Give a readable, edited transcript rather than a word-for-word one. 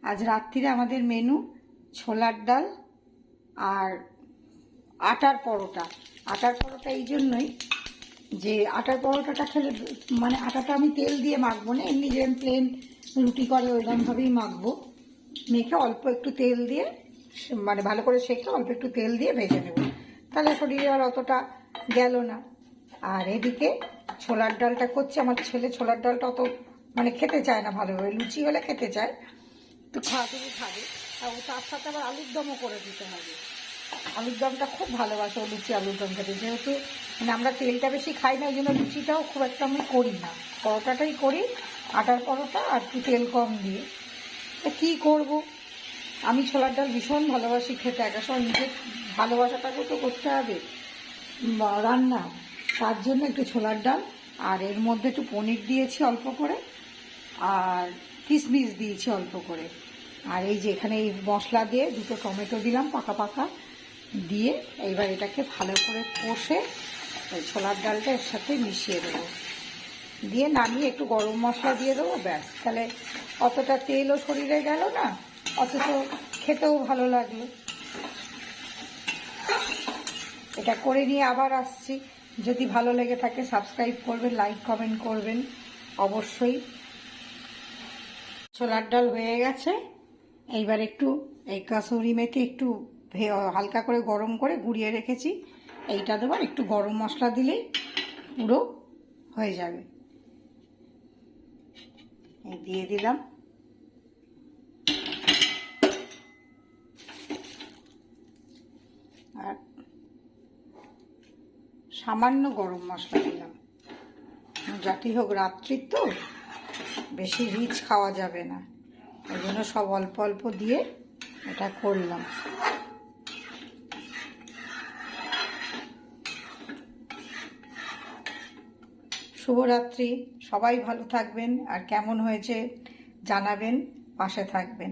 আজ রাত্রিরে আমাদের মেনু ছোলার ডাল আর আটার পরোটা। আটার পরোটা এই জন্যই যে আটার পরোটাটা খেলে মানে আটাটা আমি তেল দিয়ে মাখবো না, এমনি যেরকম প্লেন রুটি করে ওইরকমভাবেই মাখবো। মেখে অল্প একটু তেল দিয়ে মানে ভালো করে সেঁকে অল্প একটু তেল দিয়ে ভেজে নেব, তাহলে শরীরে আর অতটা গেল না। আর এদিকে ছোলার ডালটা করছি, আমার ছেলে ছোলার ডালটা অত মানে খেতে চায় না ভালোভাবে, লুচি হলে খেতে চায়, তো খাবে খাবে। আর ও তার সাথে আবার আলুর দমও করে দিতে হবে। আলুর দমটা খুব ভালোবাসে ও, লুচি আলুর দম খেতে, যেহেতু মানে আমরা তেলটা বেশি খাই না, ওই জন্য লুচিটাও খুব একটা আমি করি না, পরোটাটাই করি, আটার পরোটা আর একটু তেল কম দিয়ে। তা কী করবো, আমি ছোলার ডাল ভীষণ ভালোবাসি খেতে, একটা সময় নিজের ভালোবাসাটাকেও তো করতে হবে রান্না, তার জন্য একটু ছোলার ডাল আর এর মধ্যে একটু পনির দিয়েছি অল্প করে, আর কিশমিশ দিয়েছি অল্প করে, আর এই যে এখানে এই মশলা দিয়ে দুটো টমেটো দিলাম পাকা পাকা দিয়ে, এইবার এটাকে ভালো করে কষে ওই ছোলার ডালটা এর সাথে মিশিয়ে দেবো, দিয়ে নামিয়ে একটু গরম মশলা দিয়ে দেবো, ব্যাস। তাহলে অতটা তেলও শরীরে গেল না, অথচ খেতেও ভালো লাগলো। এটা করে নিয়ে আবার আসছি, যদি ভালো লেগে থাকে সাবস্ক্রাইব করবেন, লাইক কমেন্ট করবেন অবশ্যই। ছোলার ডাল হয়ে গেছে, এইবার একটু এই কাসুরি মেথি একটু হালকা করে গরম করে গুঁড়িয়ে রেখেছি, এইটা দেবো, একটু গরম মশলা দিলেই পুরো হয়ে যাবে। এই দিয়ে দিলাম, আর সামান্য গরম মশলা দিলাম, যাতেই হোক রাত্রির তো বেশি রিচ খাওয়া যাবে না, ওই জন্য সব অল্প অল্প দিয়ে এটা করলাম। শুভরাত্রি, সবাই ভালো থাকবেন, আর কেমন হয়েছে জানাবেন, পাশে থাকবেন।